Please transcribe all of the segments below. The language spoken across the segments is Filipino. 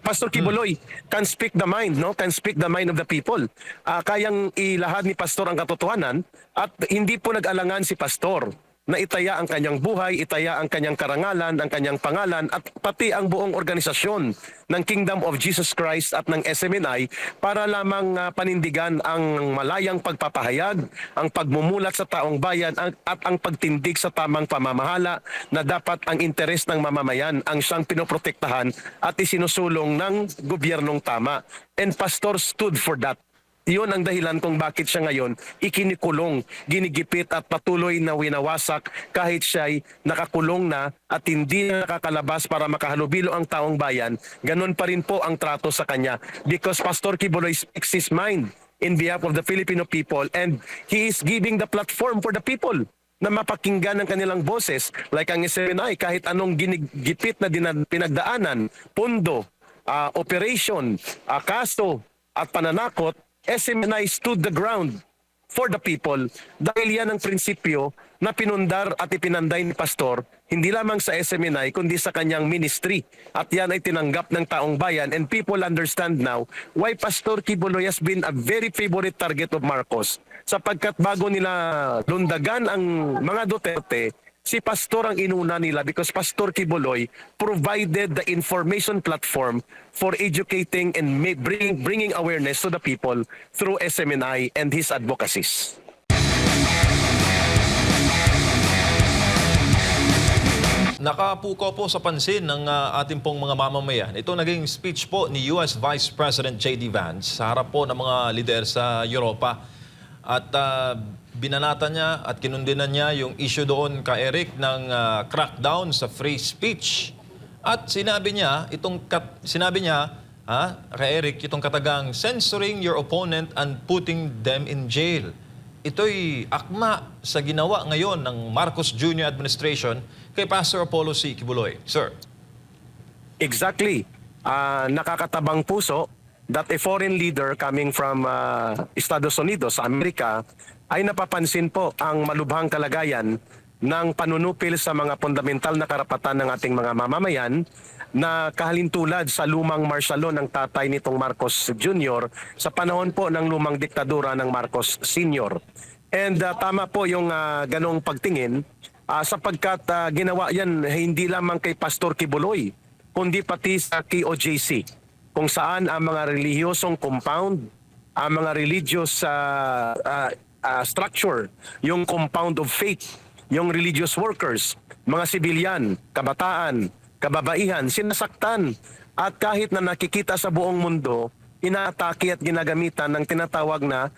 Pastor Kibuloy can speak the mind, no? Can speak the mind of the people. Kayang ilahad ni Pastor ang katotohanan at hindi po nag-alangan si Pastor na itaya ang kanyang buhay, itaya ang kanyang karangalan, ang kanyang pangalan at pati ang buong organisasyon ng Kingdom of Jesus Christ at ng SMNI para lamang panindigan ang malayang pagpapahayag, ang pagmumulat sa taong bayan at ang pagtindig sa tamang pamamahala na dapat ang interes ng mamamayan ang siyang pinoprotektahan at isinusulong ng gobyernong tama. And Pastor stood for that. Iyon ang dahilan kung bakit siya ngayon ikinikulong, ginigipit at patuloy na winawasak kahit siya'y nakakulong na at hindi na nakakalabas para makahalubilo ang taong bayan. Ganon pa rin po ang trato sa kanya because Pastor Kibuloy speaks his mind in behalf of the Filipino people and he is giving the platform for the people na mapakinggan ang kanilang boses like ang SMNI kahit anong ginigipit na pinagdaanan, pundo, operation, kaso at pananakot. SMNI stood the ground for the people dahil yan ang prinsipyo na pinundar at ipinanday ni Pastor hindi lamang sa SMNI kundi sa kanyang ministry at yan ay tinanggap ng taong bayan and people understand now why Pastor Kibuloy has been a very favorite target of Marcos sapagkat bago nila lundagan ang mga Duterte si Pastor ang inuna nila because Pastor Kibuloy provided the information platform for educating and bringing awareness to the people through SMNI and his advocacies. Nakapuko po sa pansin ng ating pong mga mamamayan. Ito naging speech po ni US Vice President J.D. Vance sa harap po ng mga lider sa Europa. At binanata niya at kinundinan niya yung issue doon ka Eric ng crackdown sa free speech. At sinabi niya kay Eric itong katagang censoring your opponent and putting them in jail. Ito'y akma sa ginawa ngayon ng Marcos Jr. administration kay Pastor Apollo C. Kibuloy. Sir. Exactly. Nakakatabang puso that a foreign leader coming from Estados Unidos sa Amerika ay napapansin po ang malubhang kalagayan ng panunupil sa mga fundamental na karapatan ng ating mga mamamayan na kahalintulad sa lumang martial law ng tatay nitong Marcos Jr. sa panahon po ng lumang diktadura ng Marcos Sr. And tama po yung ganong pagtingin sapagkat ginawa yan hindi lamang kay Pastor Kibuloy kundi pati sa KOJC kung saan ang mga relihiyosong compound, ang mga religious structure, yung compound of faith, yung religious workers, mga sibilyan, kabataan, kababaihan, sinasaktan. At kahit na nakikita sa buong mundo, inaatake at ginagamitan ng tinatawag na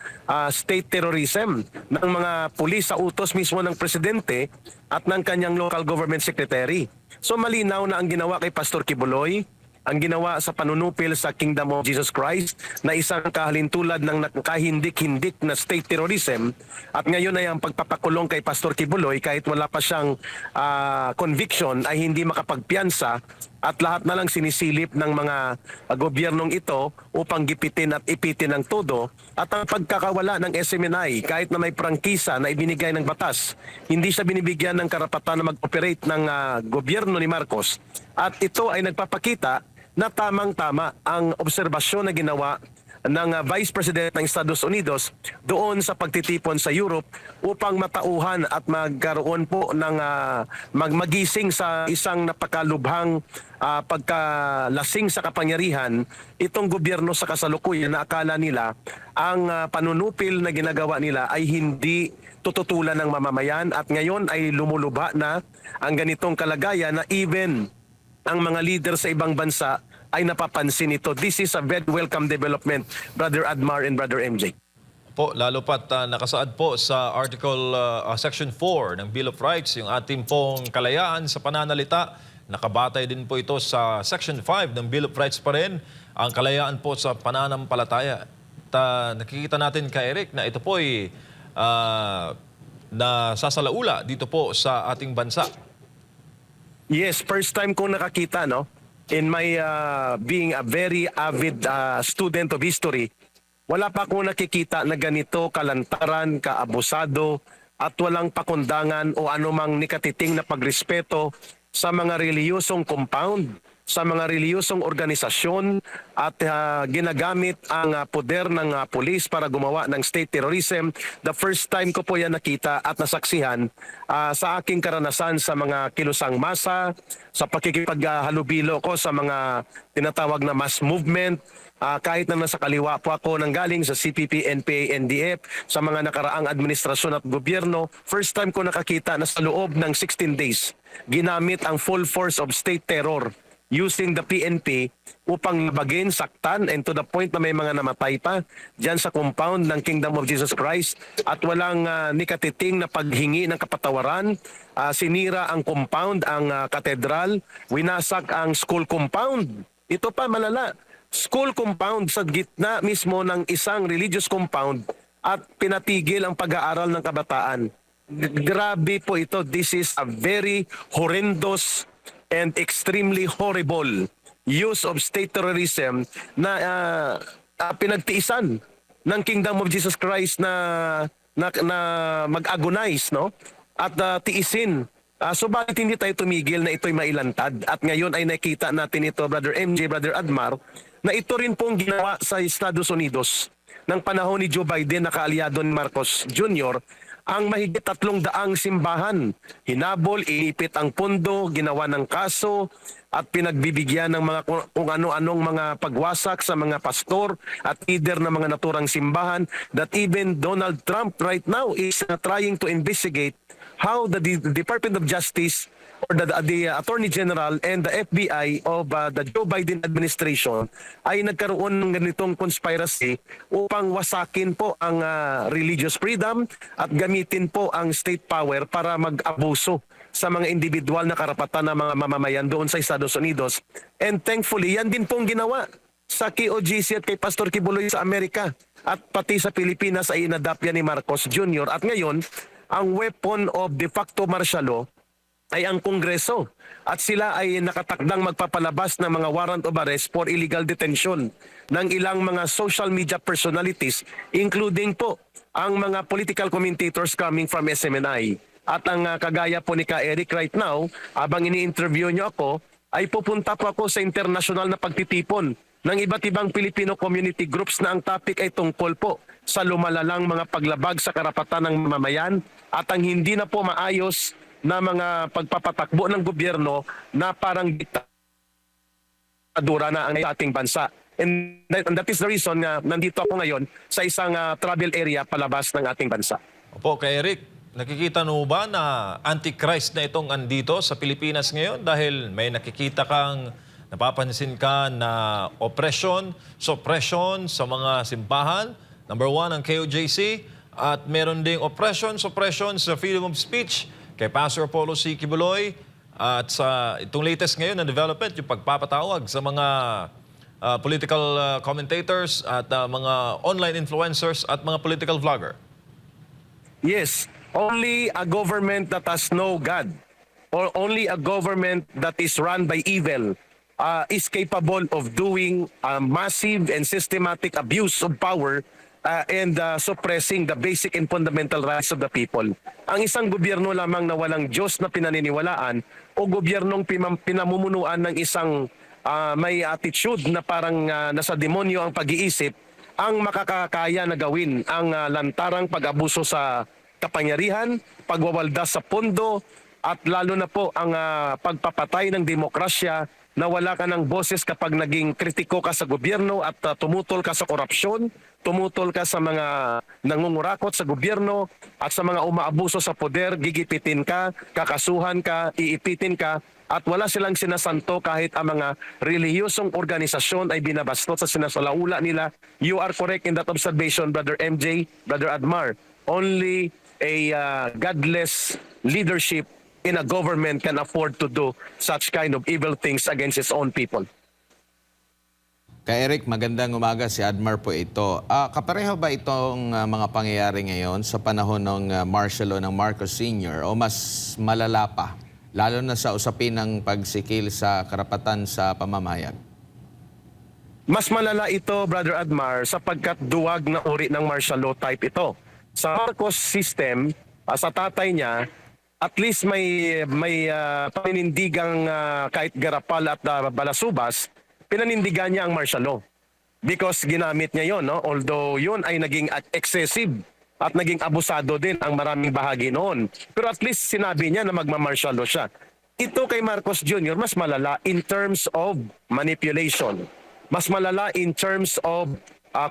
state terrorism ng mga pulis sa utos mismo ng presidente at ng kanyang local government secretary. So malinaw na ang ginawa kay Pastor Kibuloy, ang ginawa sa panunupil sa Kingdom of Jesus Christ na isang kahalintulad ng kahindik-hindik na state terrorism at ngayon ay ang pagpapakulong kay Pastor Kibuloy kahit wala pa siyang conviction ay hindi makapagpiyansa at lahat na lang sinisilip ng mga gobyernong ito upang gipitin at ipitin ng todo at ang pagkakawala ng SMNI kahit na may prangkisa na ibinigay ng batas hindi siya binibigyan ng karapatan na mag-operate ng gobyerno ni Marcos at ito ay nagpapakita na tamang-tama ang obserbasyon na ginawa ng Vice President ng Estados Unidos doon sa pagtitipon sa Europe upang matauhan at magkaroon po ng magising sa isang napakalubhang pagkalasing sa kapangyarihan itong gobyerno sa kasalukuyan na akala nila ang panunupil na ginagawa nila ay hindi tututulan ng mamamayan at ngayon ay lumulubha na ang ganitong kalagayan na even ang mga leader sa ibang bansa ay napapansin ito. This is a very welcome development, Brother Admar and Brother MJ. Po, lalo pat nakasaad po sa Article Section 4 ng Bill of Rights, yung ating pong kalayaan sa pananalita. Nakabatay din po ito sa Section 5 ng Bill of Rights pa rin, ang kalayaan po sa pananampalataya. Nakikita natin kay Eric na ito po ay nasasalaula dito po sa ating bansa. Yes, first time kong nakakita, no? In my being a very avid student of history, wala pa akong nakikita na ganito kalantaran, kaabusado, at walang pakundangan o anumang nikatiting na pagrespeto sa mga reliyosong compound, sa mga reliyosong organisasyon at ginagamit ang poder ng pulis para gumawa ng state terrorism. The first time ko po yan nakita at nasaksihan sa aking karanasan sa mga kilusang masa, sa pakikipaghalubilo ko sa mga tinatawag na mass movement, kahit na nasa kaliwa po ako nanggaling sa CPP, NPA, NDF, sa mga nakaraang administrasyon at gobyerno, first time ko nakakita na sa loob ng 16 days, ginamit ang full force of state terror using the PNP upang labagin, saktan, and to the point na may mga namatay pa dyan sa compound ng Kingdom of Jesus Christ at walang nikatiting na paghingi ng kapatawaran. Sinira ang compound, ang katedral, winasak ang school compound. Ito pa malala, school compound sa gitna mismo ng isang religious compound at pinatigil ang pag-aaral ng kabataan. Grabe po ito. This is a very horrendous and extremely horrible use of state terrorism na pinagtiisan ng Kingdom of Jesus Christ na mag-agonize, no? At tiisin. Subalit hindi tayo tumigil na ito'y mailantad. At ngayon ay nakita natin ito, Brother MJ, Brother Admar, na ito rin pong ginawa sa Estados Unidos ng panahon ni Joe Biden na kaalyado ni Marcos Jr., ang mahigit 300 simbahan. Hinabol, inipit ang pondo, ginawa ng kaso at pinagbibigyan ng mga kung ano-anong mga pagwasak sa mga pastor at leader ng mga naturang simbahan that even Donald Trump right now is trying to investigate how the Department of Justice or the Attorney General and the FBI of the Joe Biden administration ay nagkaroon ng ganitong conspiracy upang wasakin po ang religious freedom at gamitin po ang state power para mag-abuso sa mga individual na karapatan ng mga mamamayan doon sa Estados Unidos. And thankfully, yan din pong ginawa sa KOJC at kay Pastor Kibuloy sa Amerika at pati sa Pilipinas ay inadapt yan ni Marcos Jr. At ngayon, ang weapon of de facto martial law ay ang Kongreso at sila ay nakatakdang magpapalabas ng mga warrant of arrest for illegal detention ng ilang mga social media personalities including po ang mga political commentators coming from SMNI. At ang kagaya po ni Ka Eric right now, habang ini-interview niyo ako, ay pupunta po ako sa international na pagtitipon ng iba't ibang Filipino community groups na ang topic ay tungkol po sa lumalalang mga paglabag sa karapatan ng mamamayan at ang hindi na po maayos na mga pagpapatakbo ng gobyerno na parang diktadura na ang ating bansa. And that is the reason na nandito ako ngayon sa isang travel area palabas ng ating bansa. Opo, kay Eric, nakikita mo ba na antichrist na itong andito sa Pilipinas ngayon dahil may nakikita kang napapansin ka na oppression, suppression sa mga simbahan? Number 1, ang KOJC. At meron ding oppression, suppression sa freedom of speech kay Pastor Apollo C. Kibuloy. At sa itong latest ngayon na development, yung pagpapatawag sa mga political commentators at mga online influencers at mga political vlogger. Yes, only a government that has no God or only a government that is run by evil is capable of doing massive and systematic abuse of power and suppressing the basic and fundamental rights of the people. Ang isang gobyerno lamang na walang Diyos na pinaniniwalaan o gobyernong pinamumunuan ng isang may attitude na parang nasa demonyo ang pag-iisip, ang makakakaya na gawin ang lantarang pag-abuso sa kapangyarihan, pagwawaldas sa pondo, at lalo na po ang pagpapatay ng demokrasya na wala ka ng boses kapag naging kritiko ka sa gobyerno at tumutol ka sa korupsyon, tumutol ka sa mga nangungurakot sa gobyerno at sa mga umaabuso sa poder, gigipitin ka, kakasuhan ka, iipitin ka, at wala silang sinasanto kahit ang mga relihiyosong organisasyon ay binabastot sa sinasalaula nila. You are correct in that observation, Brother MJ, Brother Admar. Only a godless leadership in a government can afford to do such kind of evil things against its own people. Kay Eric, magandang umaga. Si Admar po ito. Kapareho ba itong mga pangyayari ngayon sa panahon ng martial law ng Marcos Sr. o mas malala pa? Lalo na sa usapin ng pagsikil sa karapatan sa pamamayan. Mas malala ito, Brother Admar, sapagkat duwag na uri ng martial law type ito. Sa Marcos system, sa tatay niya, at least may paninindigang kahit garapal at balasubas, pinanindigan niya ang martial law. Because ginamit niya yon, no? Although yun ay naging excessive at naging abusado din ang maraming bahagi noon. Pero at least sinabi niya na magma-martial law siya. Ito kay Marcos Jr. mas malala in terms of manipulation. Mas malala in terms of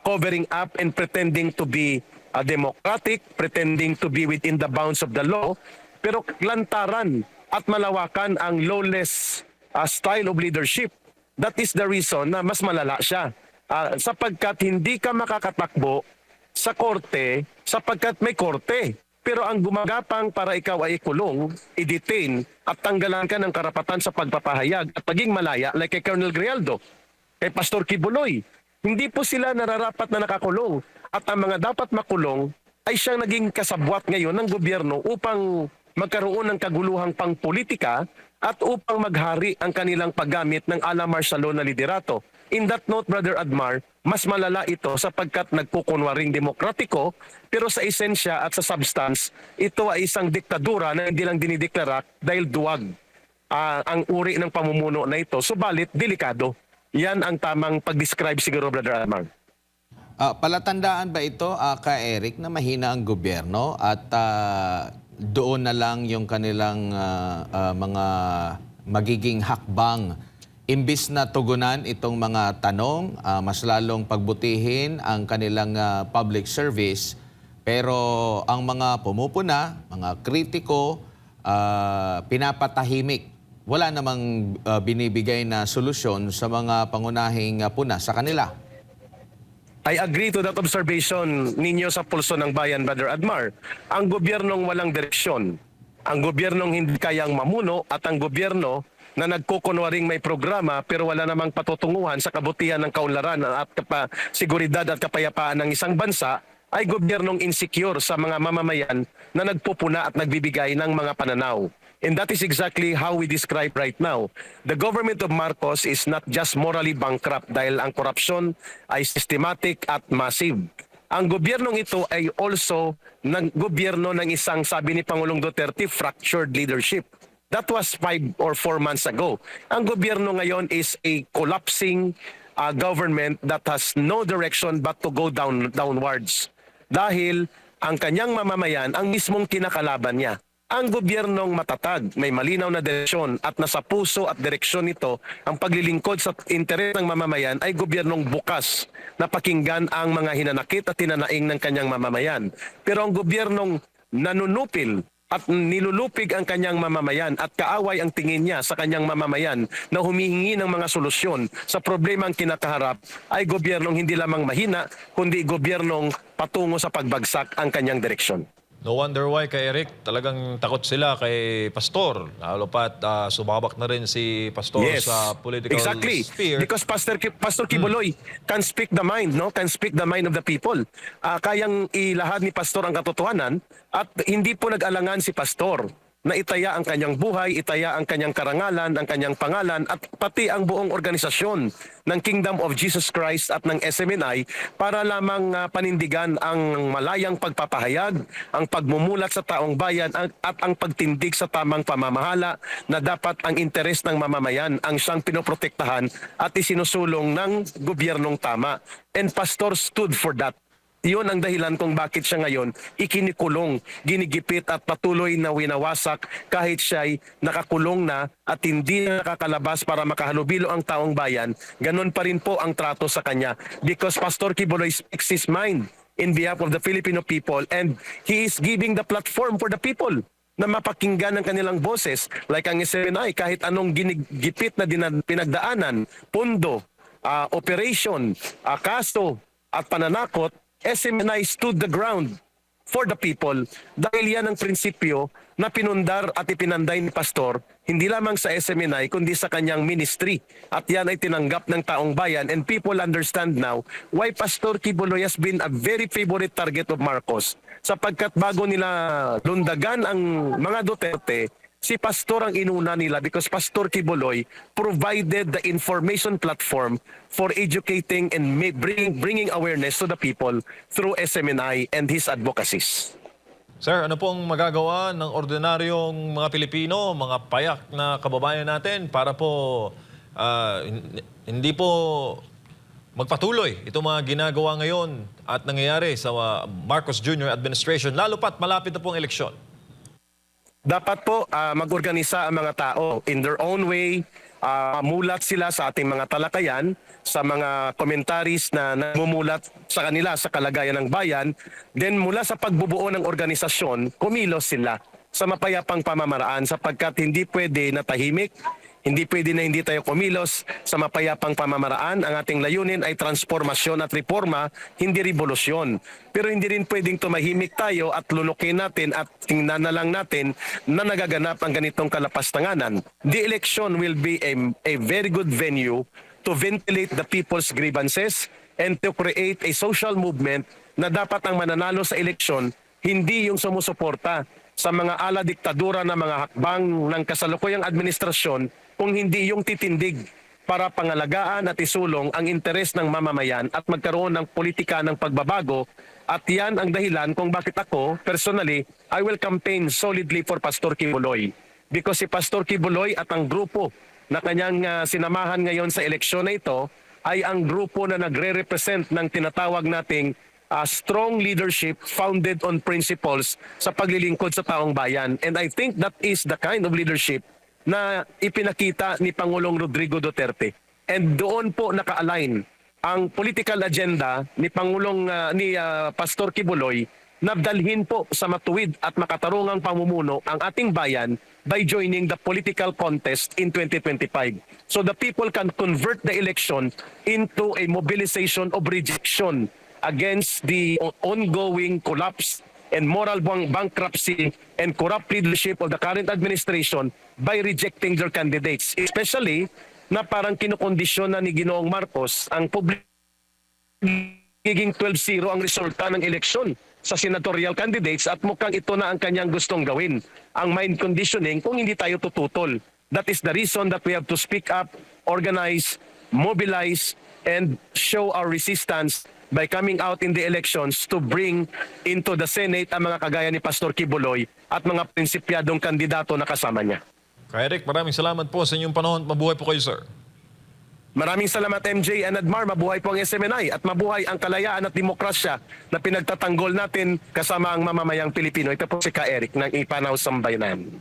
covering up and pretending to be democratic, pretending to be within the bounds of the law, pero lantaran at malawakan ang lawless style of leadership. That is the reason na mas malala siya. Sapagkat hindi ka makakatakbo sa korte sapagkat may korte. Pero ang gumagapang para ikaw ay ikulong, i-detain at tanggalan ka ng karapatan sa pagpapahayag at maging malaya like kay Colonel Grialdo, kay Pastor Kibuloy. Hindi po sila nararapat na nakakulong at ang mga dapat makulong ay siyang naging kasabwat ngayon ng gobyerno upang magkaroon ng kaguluhang pangpolitika at upang maghari ang kanilang paggamit ng ala martial law na liderato. In that note, Brother Admar, mas malala ito sapagkat nagkukunwaring demokratiko, pero sa esensya at sa substance, ito ay isang diktadura na hindi lang dinideklara dahil duwag ang uri ng pamumuno na ito. Subalit, delikado. Yan ang tamang pag-describe siguro, Brother Admar. Palatandaan ba ito, Ka Eric, na mahina ang gobyerno at doon na lang yung kanilang mga magiging hakbang? Imbis na tugunan itong mga tanong, mas lalong pagbutihin ang kanilang public service, pero ang mga pumupuna, mga kritiko, pinapatahimik. Wala namang binibigay na solusyon sa mga pangunahing puna sa kanila. I agree to that observation ninyo sa pulso ng bayan, Brother Admar. Ang gobyernong walang direksyon, ang gobyernong hindi kayang mamuno at ang gobyerno na nagkukunwaring may programa pero wala namang patutunguhan sa kabutihan ng kaunlaran at seguridad at kapayapaan ng isang bansa ay gobyernong insecure sa mga mamamayan na nagpupuna at nagbibigay ng mga pananaw. And that is exactly how we describe right now. The government of Marcos is not just morally bankrupt dahil ang korupsyon ay systematic at massive. Ang gobyernong ito ay also ng gobyerno ng isang, sabi ni Pangulong Duterte, fractured leadership. That was 5 or 4 months ago. Ang gobyerno ngayon is a collapsing government that has no direction but to go downwards. Dahil ang kanyang mamamayan ang mismong kinakalaban niya. Ang gobyernong matatag, may malinaw na direksyon at nasa puso at direksyon nito ang paglilingkod sa interes ng mamamayan ay gobyernong bukas na pakinggan ang mga hinanakit at hinanaing ng kanyang mamamayan. Pero ang gobyernong nanunupil at nilulupig ang kanyang mamamayan at kaaway ang tingin niya sa kanyang mamamayan na humihingi ng mga solusyon sa problemang kinakaharap ay gobyernong hindi lamang mahina kundi gobyernong patungo sa pagbagsak ang kanyang direksyon. No wonder why kay Eric, talagang takot sila kay Pastor. Lalo pat sumabak na rin si Pastor sa political sphere. Because Pastor Kibuloy can speak the mind, no? Can speak the mind of the people. Kayang ilahad ni Pastor ang katotohanan at hindi po nag-alangan si Pastor na itaya ang kanyang buhay, itaya ang kanyang karangalan, ang kanyang pangalan at pati ang buong organisasyon ng Kingdom of Jesus Christ at ng SMNI para lamang panindigan ang malayang pagpapahayag, ang pagmumulat sa taong bayan at ang pagtindig sa tamang pamamahala na dapat ang interes ng mamamayan ang siyang pinoprotektahan at isinusulong ng gobyernong tama. And Pastor stood for that. Iyon ang dahilan kung bakit siya ngayon ikinikulong, ginigipit at patuloy na winawasak kahit siya'y nakakulong na at hindi na nakakalabas para makahalubilo ang taong bayan. Ganon pa rin po ang trato sa kanya because Pastor Kibuloy speaks his mind in behalf of the Filipino people and he is giving the platform for the people na mapakinggan ang kanilang boses like ang SMNI kahit anong ginigipit na pinagdaanan, pundo, operation, kaso at pananakot. SMNI stood the ground for the people dahil yan ang prinsipyo na pinundar at ipinanday ni Pastor hindi lamang sa SMNI kundi sa kanyang ministry at yan ay tinanggap ng taong bayan and people understand now why Pastor Kibuloy has been a very favorite target of Marcos sapagkat bago nila lundagan ang mga Duterte si Pastor ang inuna nila because Pastor Kibuloy provided the information platform for educating and bringing awareness to the people through SMNI and his advocacies. Sir, ano pong magagawa ng ordinaryong mga Pilipino, mga payak na kababayan natin para po hindi po magpatuloy itong mga ginagawa ngayon at nangyayari sa Marcos Jr. administration, lalo pat malapit na pong eleksyon? Dapat po mag-organisa ang mga tao in their own way, mulat sila sa ating mga talakayan, sa mga commentaries na namumulat sa kanila sa kalagayan ng bayan, then mula sa pagbubuo ng organisasyon, kumilos sila sa mapayapang pamamaraan sapagkat hindi pwede na tahimik, hindi pwede na hindi tayo kumilos sa mapayapang pamamaraan. Ang ating layunin ay transformasyon at reforma, hindi revolusyon. Pero hindi rin pwedeng tumahimik tayo at lulukin natin at tingnan na lang natin na nagaganap ang ganitong kalapastanganan. The election will be a very good venue to ventilate the people's grievances and to create a social movement na dapat ang mananalo sa eleksyon hindi yung sumusuporta sa mga ala diktadura na mga hakbang ng kasalukuyang administrasyon, kung hindi yung titindig para pangalagaan at isulong ang interes ng mamamayan at magkaroon ng politika ng pagbabago. At yan ang dahilan kung bakit ako, personally, I will campaign solidly for Pastor Kibuloy. Because si Pastor Kibuloy at ang grupo na kanyang sinamahan ngayon sa eleksyon na ito ay ang grupo na nagre-represent ng tinatawag nating strong leadership founded on principles sa paglilingkod sa taong bayan. And I think that is the kind of leadership na ipinakita ni Pangulong Rodrigo Duterte. And doon po naka-align ang political agenda ni Pastor Kibuloy na dalhin po sa matuwid at makatarungang pamumuno ang ating bayan by joining the political contest in 2025. So the people can convert the election into a mobilization of rejection against the ongoing collapse and moral bankruptcy and corrupt leadership of the current administration by rejecting their candidates. Especially na parang kinukondisyon na ni Ginoong Marcos ang giging 12-0 ang resulta ng eleksyon sa senatorial candidates at mukhang ito na ang kanyang gustong gawin. Ang mind conditioning kung hindi tayo tututol. That is the reason that we have to speak up, organize, mobilize, and show our resistance by coming out in the elections to bring into the Senate ang mga kagaya ni Pastor Kibuloy at mga prinsipyadong kandidato na kasama niya. Kay Eric, maraming salamat po sa inyong panahon. Mabuhay po kayo, sir. Maraming salamat MJ and Admar. Mabuhay po ang SMNI at mabuhay ang kalayaan at demokrasya na pinagtatanggol natin kasama ang mamamayang Pilipino. Ito po si Ka Eric ng Ipanaw Sambayanan.